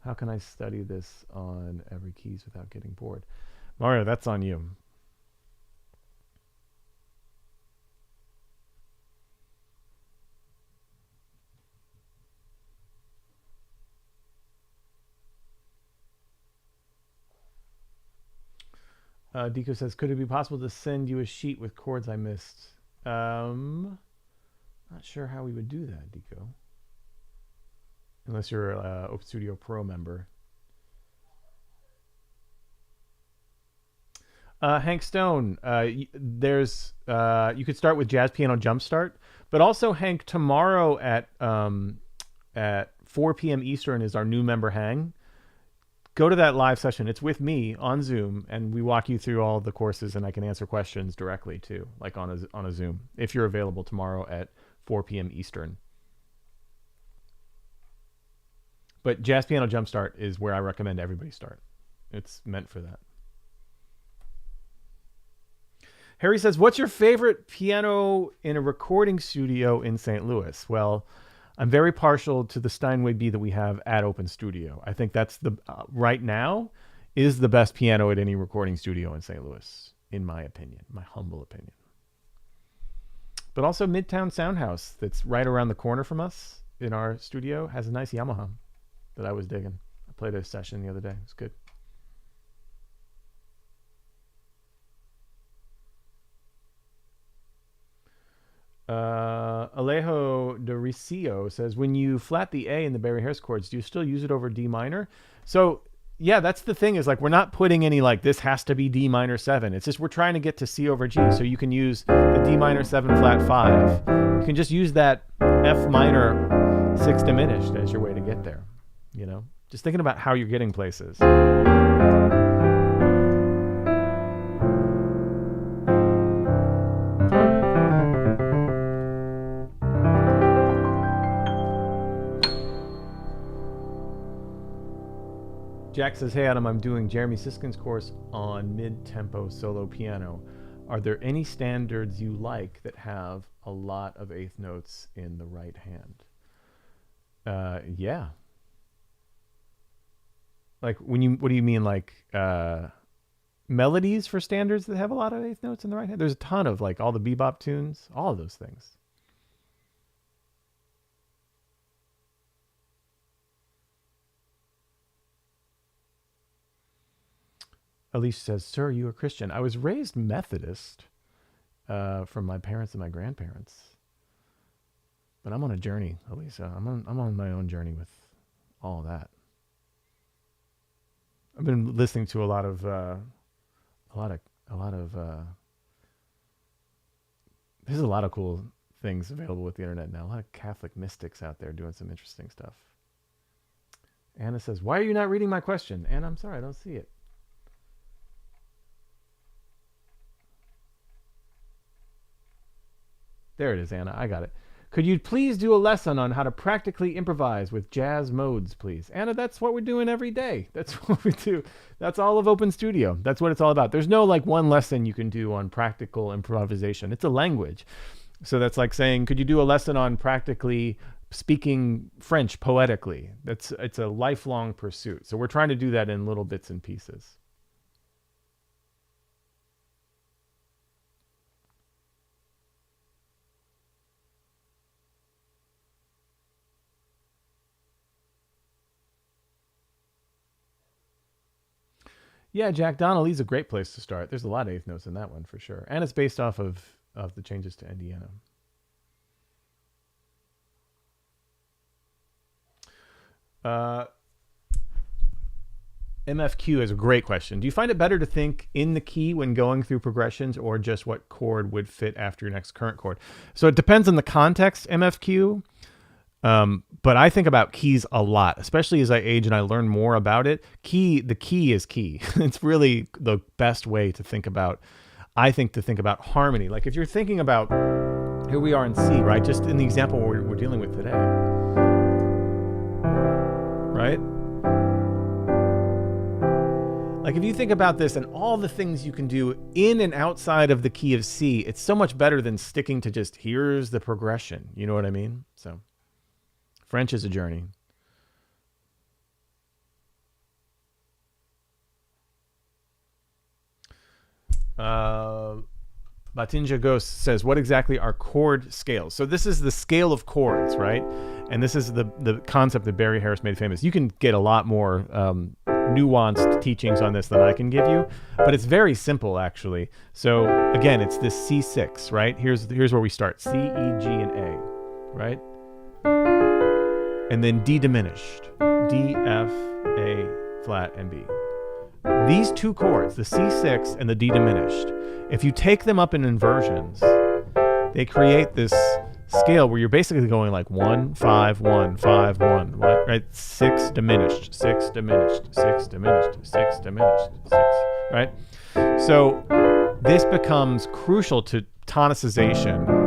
Speaker 1: How can I study this on every keys without getting bored? Mario, that's on you. Deco says, could it be possible to send you a sheet with chords I missed? Not sure how we would do that, Deco. Unless you're a Open Studio Pro member. Hank Stone, you could start with Jazz Piano Jumpstart, but also Hank, tomorrow at 4 p.m. Eastern is our new member hang. Go to that live session. It's with me on Zoom, and we walk you through all the courses, and I can answer questions directly too, like on a Zoom, if you're available tomorrow at 4 p.m. Eastern. But Jazz Piano Jumpstart is where I recommend everybody start. It's meant for that. Harry says, what's your favorite piano in a recording studio in St. Louis? Well, I'm very partial to the Steinway B that we have at Open Studio. I think that's right now is the best piano at any recording studio in St. Louis, in my opinion, my humble opinion. But also Midtown Soundhouse, that's right around the corner from us in our studio, has a nice Yamaha that I was digging. I played a session the other day. It's good. Alejo de Ricio says, when you flat the A in the Barry Harris chords, do you still use it over D minor? So yeah, that's the thing, is like, we're not putting any like, this has to be D minor 7. It's just, we're trying to get to C over G. So you can use the D minor 7 flat 5. You can just use that F minor 6 diminished as your way to get there. You know, just thinking about how you're getting places. Jack says, hey Adam, I'm doing Jeremy Siskin's course on mid-tempo solo piano. Are there any standards you like that have a lot of eighth notes in the right hand? Yeah. Like, what do you mean, like melodies for standards that have a lot of eighth notes in the right hand? There's a ton of, like, all the bebop tunes, all of those things. Alicia says, "Sir, you a Christian?" I was raised Methodist from my parents and my grandparents. But I'm on a journey, Elisa. I'm on my own journey with all of that. I've been listening to a lot of there's a lot of cool things available with the internet now. A lot of Catholic mystics out there doing some interesting stuff. Anna says, "Why are you not reading my question?" Anna, I'm sorry, I don't see it. There it is, Anna. I got it. Could you please do a lesson on how to practically improvise with jazz modes, please? Anna, that's what we're doing every day. That's what we do. That's all of Open Studio. That's what it's all about. There's no like one lesson you can do on practical improvisation. It's a language. So that's like saying, could you do a lesson on practically speaking French poetically? It's a lifelong pursuit. So we're trying to do that in little bits and pieces. Yeah, Jack Donnelly's a great place to start. There's a lot of eighth notes in that one for sure. And it's based off of the changes to Indiana. MFQ is a great question. Do you find it better to think in the key when going through progressions or just what chord would fit after your next current chord? So it depends on the context, MFQ. But I think about keys a lot, especially as I age and I learn more about it. The key is key. It's really the best way to think about, I think, to think about harmony. Like if you're thinking about, here we are in C, right? Just in the example we're dealing with today, right? Like if you think about this and all the things you can do in and outside of the key of C, it's so much better than sticking to just, here's the progression. You know what I mean? So French is a journey. Batinja Ghost says, what exactly are chord scales? So this is the scale of chords, right? And this is the concept that Barry Harris made famous. You can get a lot more nuanced teachings on this than I can give you, but it's very simple actually. So again, it's this C6, right? Here's where we start: C, E, G, and A, right? And then D diminished, D, F, A, flat, and B. These two chords, the C6 and the D diminished, if you take them up in inversions, they create this scale where you're basically going like 1, 5, 1, 5, 1, right? 6 diminished, 6 diminished, 6 diminished, 6 diminished, 6, right? So this becomes crucial to tonicization,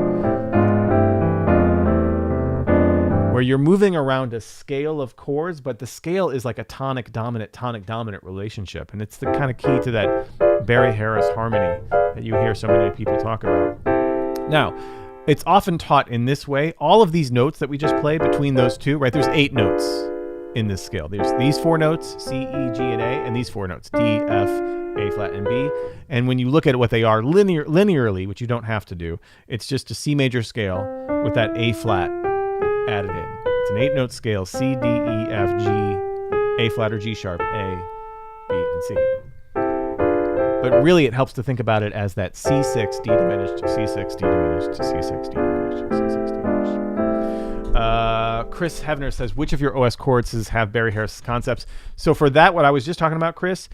Speaker 1: where you're moving around a scale of chords, but the scale is like a tonic-dominant relationship. And it's the kind of key to that Barry Harris harmony that you hear so many people talk about. Now, it's often taught in this way. All of these notes that we just played between those two, right? There's 8 notes in this scale. There's these 4 notes, C, E, G, and A, and these 4 notes, D, F, A flat, and B. And when you look at what they are linearly, which you don't have to do, it's just a C major scale with that A flat added in. It's an 8-note scale: C, D, E, F, G, A flat or G sharp, A, B, and C. But really it helps to think about it as that C6, D diminished, C6, D diminished, C6, D diminished, C6, D diminished. Chris Hevner says, which of your OS chords have Barry Harris concepts? So for that, what I was just talking about, Chris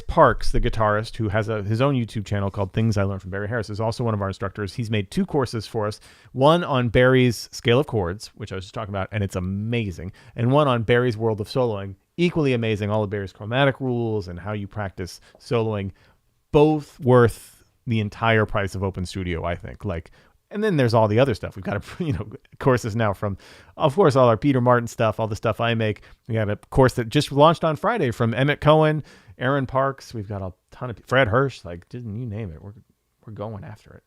Speaker 1: Parks, the guitarist who has his own YouTube channel called Things I Learned from Barry Harris, is also one of our instructors. He's made 2 courses for us, one on Barry's scale of chords, which I was just talking about, and it's amazing, and one on Barry's world of soloing, equally amazing, all of Barry's chromatic rules and how you practice soloing, both worth the entire price of Open Studio, I think. And then there's all the other stuff. We've got courses now from, of course, all our Peter Martin stuff, all the stuff I make. We got a course that just launched on Friday from Emmett Cohen, Aaron Parks. We've got a ton of Fred Hirsch, you name it. We're going after it.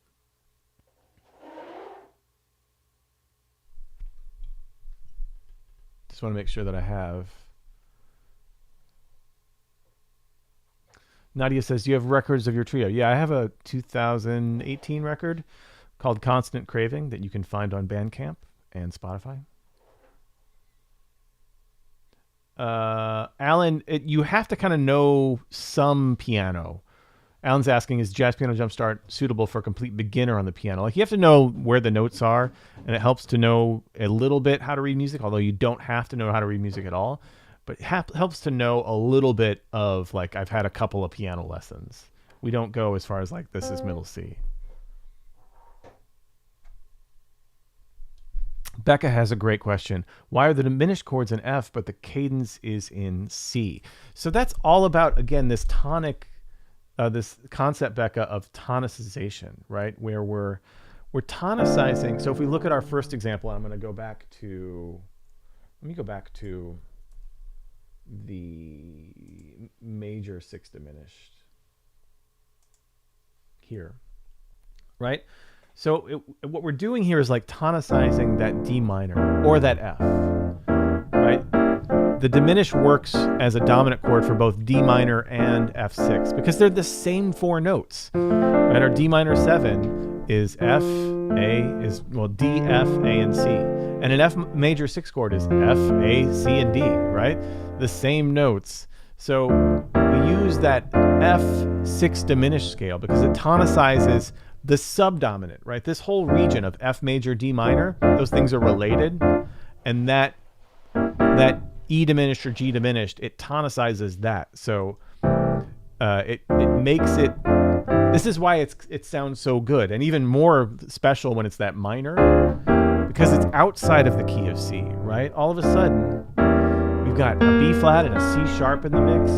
Speaker 1: Just want to make sure that I have. Nadia says, do you have records of your trio? Yeah, I have a 2018 record called Constant Craving that you can find on Bandcamp and Spotify. Alan, you have to kind of know some piano. Alan's asking, is Jazz Piano Jumpstart suitable for a complete beginner on the piano? Like, you have to know where the notes are, and it helps to know a little bit how to read music, although you don't have to know how to read music at all. But it helps to know a little bit of, like, I've had a couple of piano lessons. We don't go as far as, like, this is middle C. Becca has a great question. Why are the diminished chords in F, but the cadence is in C? So that's all about, again, this tonic, this concept, Becca, of tonicization, right? Where we're tonicizing. So if we look at our first example, I'm going to go back to, let me go back to the major six diminished here, right? So what we're doing here is like tonicizing that D minor or that F, right? The diminished works as a dominant chord for both D minor and F6 because they're the same four notes, right? Our D minor 7 is F, A, D, F, A, and C. And an F major 6 chord is F, A, C, and D, right? The same notes. So we use that F6 diminished scale because it tonicizes the subdominant, right? This whole region of F major, D minor, those things are related. And that E diminished or G diminished, it tonicizes that. So it makes it, this is why it sounds so good. And even more special when it's that minor, because it's outside of the key of C, right? All of a sudden, we've got a B flat and a C sharp in the mix.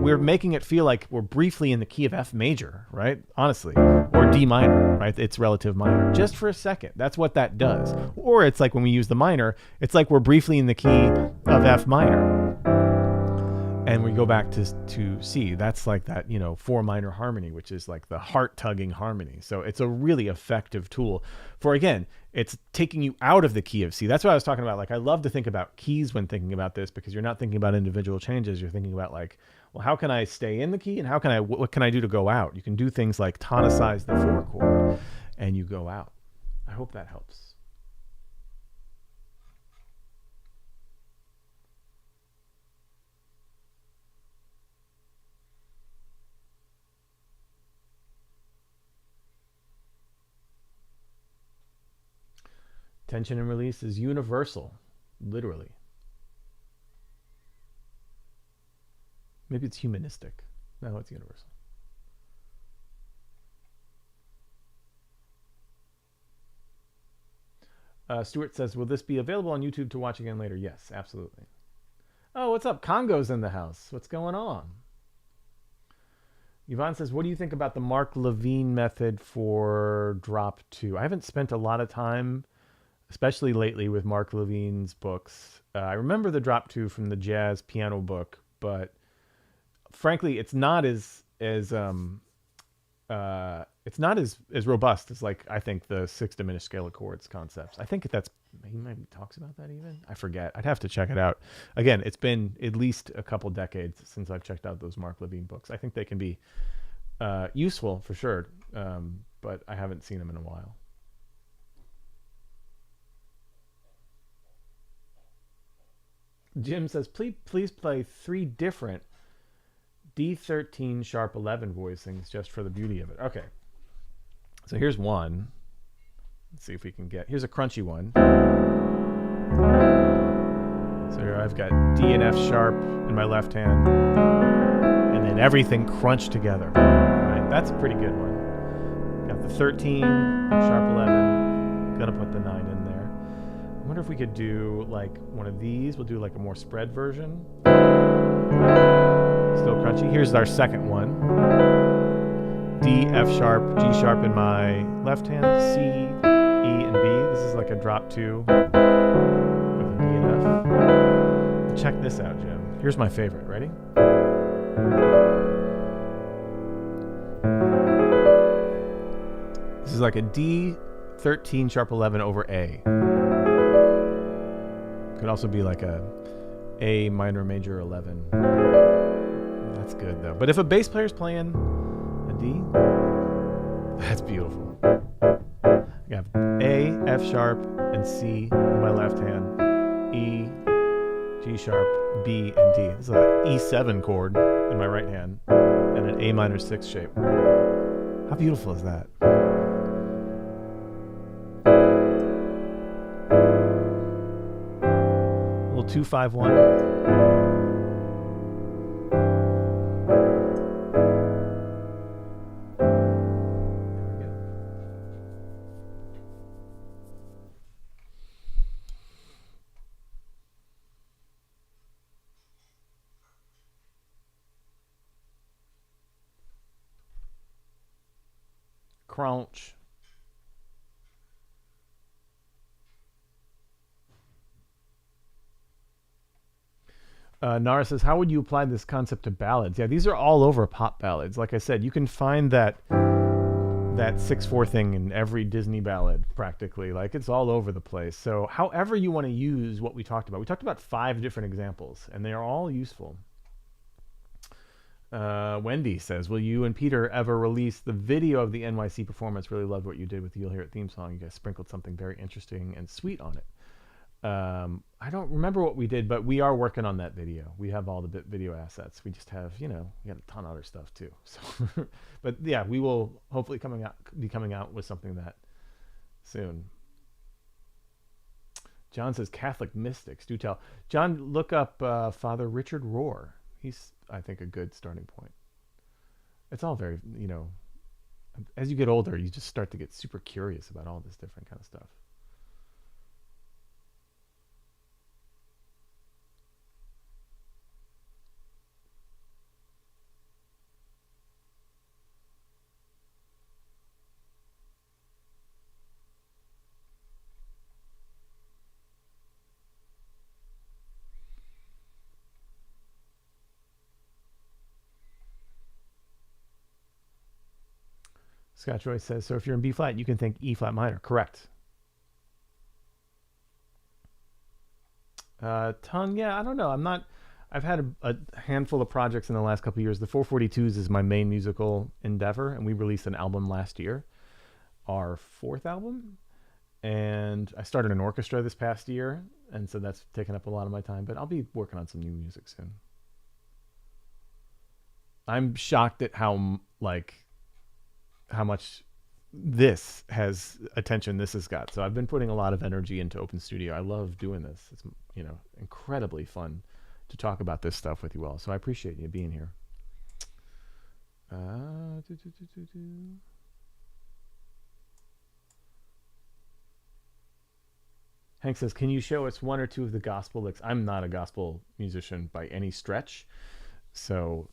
Speaker 1: We're making it feel like we're briefly in the key of F major, right? Honestly. Or D minor, right? It's relative minor. Just for a second. That's what that does. Or it's like when we use the minor, it's like we're briefly in the key of F minor. And we go back to C. That's like that, 4 minor harmony, which is like the heart-tugging harmony. So it's a really effective tool for, again, it's taking you out of the key of C. That's what I was talking about. Like, I love to think about keys when thinking about this because you're not thinking about individual changes. You're thinking about like, well, how can I stay in the key and what can I do to go out? You can do things like tonicize the 4 chord and you go out. I hope that helps. Tension and release is universal, literally. Maybe it's humanistic. No, it's universal. Stuart says, will this be available on YouTube to watch again later? Yes, absolutely. Oh, what's up? Congo's in the house. What's going on? Yvonne says, what do you think about the Mark Levine method for drop 2? I haven't spent a lot of time, especially lately, with Mark Levine's books. I remember the drop 2 from the jazz piano book, but frankly, it's not as robust as, like, I think the 6 diminished scale of chords concepts. I think he maybe talks about that even. I forget. I'd have to check it out. Again, it's been at least a couple decades since I've checked out those Mark Levine books. I think they can be useful for sure, but I haven't seen them in a while. Jim says, please play 3 different D13 sharp 11 voicings just for the beauty of it. Okay. So here's one. Let's see if we can get, here's a crunchy one. So here I've got D and F sharp in my left hand, and then everything crunched together. Right? That's a pretty good one. Got the 13, sharp 11. Gonna put the 9 in there. I wonder if we could do like one of these. We'll do like a more spread version. Still crunchy. Here's our second one. D, F sharp, G sharp in my left hand, C, E, and B. This is like a drop 2 with a D and F. Check this out, Jim. Here's my favorite. Ready? This is like a D13 sharp 11 over A. Could also be like A minor major 11. That's good though. But if a bass player's playing a D, that's beautiful. I have A, F sharp, and C in my left hand, E, G sharp, B, and D. This is an E7 chord in my right hand and an A minor 6 shape. How beautiful is that? A little 2-5-1. Crunch. Nara says, how would you apply this concept to ballads? Yeah, these are all over pop ballads. Like I said, you can find that 6/4 thing in every Disney ballad practically. Like, it's all over the place. So however you want to use what we talked about 5 different examples, and they are all useful. Wendy says, will you and Peter ever release the video of the NYC performance? Really loved what you did with the You'll Hear It theme song. You guys sprinkled something very interesting and sweet on it. I don't remember what we did, but we are working on that video. We have all the video assets. We just have, we got a ton of other stuff too. So, but yeah, we will hopefully be coming out with something that soon. John says, Catholic mystics, do tell. John, look up Father Richard Rohr. He's, I think, a good starting point. It's all very, as you get older, you just start to get super curious about all this different kind of stuff. Scott Joyce says, so if you're in B flat, you can think E flat minor. Correct. Tongue, yeah, I don't know. I've had a handful of projects in the last couple of years. The 442s is my main musical endeavor, and we released an album last year, our 4th album. And I started an orchestra this past year, and so that's taken up a lot of my time, but I'll be working on some new music soon. I'm shocked at how much this has attention this has got. So I've been putting a lot of energy into Open Studio. I love doing this. It's, incredibly fun to talk about this stuff with you all. So I appreciate you being here. Hank says, can you show us 1 or 2 of the gospel licks? I'm not a gospel musician by any stretch. So,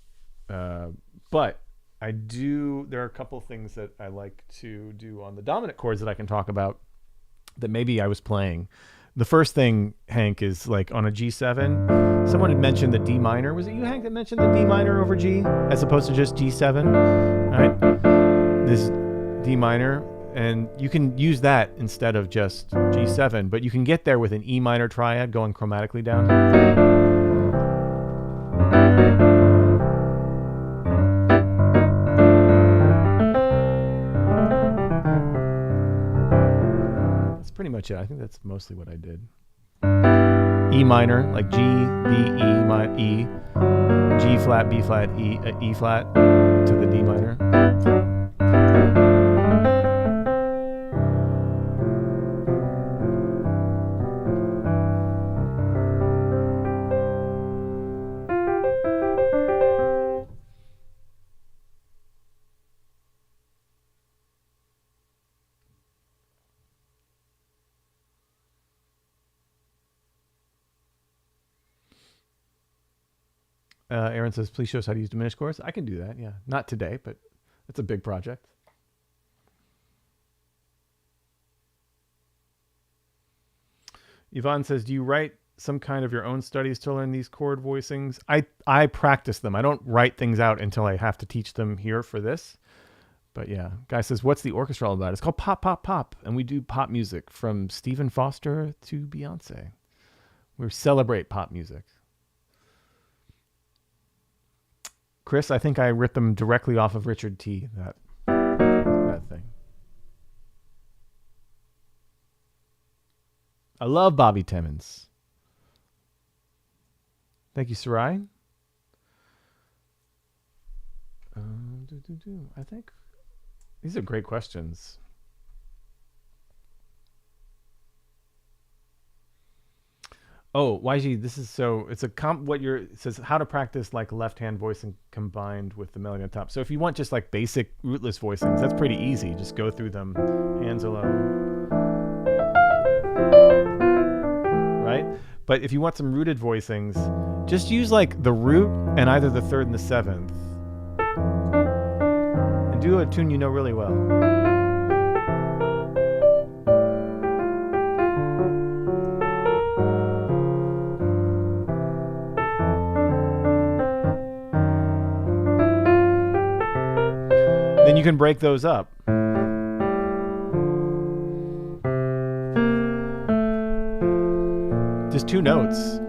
Speaker 1: but I do, there are a couple things that I like to do on the dominant chords that I can talk about that maybe I was playing. The first thing, Hank, is like on a G7. Someone had mentioned the D minor. Was it you, Hank, that mentioned the D minor over G as opposed to just G7? Right? This D minor, and you can use that instead of just G7, but you can get there with an E minor triad going chromatically down. Pretty much it. I think that's mostly what I did. E minor, like G, B, E, G flat, B flat, E flat to the D minor. Aaron says, please show us how to use diminished chords. I can do that, yeah. Not today, but it's a big project. Yvonne says, do you write some kind of your own studies to learn these chord voicings? I practice them. I don't write things out until I have to teach them here for this. But yeah, guy says, what's the orchestra all about? It's called Pop, Pop, Pop. And we do pop music from Stephen Foster to Beyonce. We celebrate pop music. Chris, I think I ripped them directly off of Richard T. That thing. I love Bobby Timmons. Thank you, Sarai. I think these are great questions. Oh, YG, this is so. It's a it says how to practice like left-hand voicing combined with the melody on top. So if you want just like basic rootless voicings, that's pretty easy. Just go through them, hands alone, right? But if you want some rooted voicings, just use like the root and either the third and the seventh, and do a tune you know really well. Then you can break those up. Just two notes.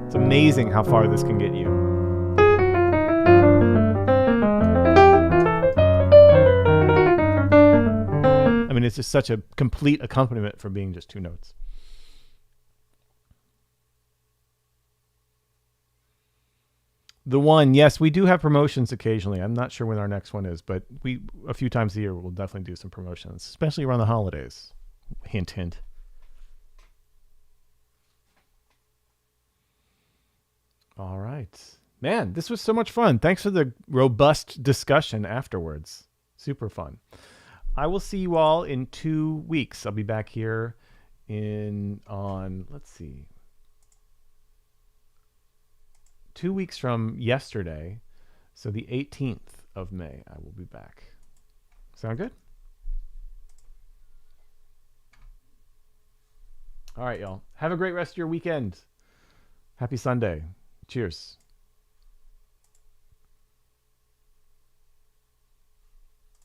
Speaker 1: It's amazing how far this can get you. I mean, it's just such a complete accompaniment for being just two notes. The one, yes, we do have promotions occasionally. I'm not sure when our next one is, but a few times a year we'll definitely do some promotions, especially around the holidays. Hint, hint. All right. Man, this was so much fun. Thanks for the robust discussion afterwards. Super fun. I will see you all in 2 weeks. I'll be back here let's see, 2 weeks from yesterday. So the 18th of May, I will be back. Sound good? All right, y'all. Have a great rest of your weekend. Happy Sunday. Cheers.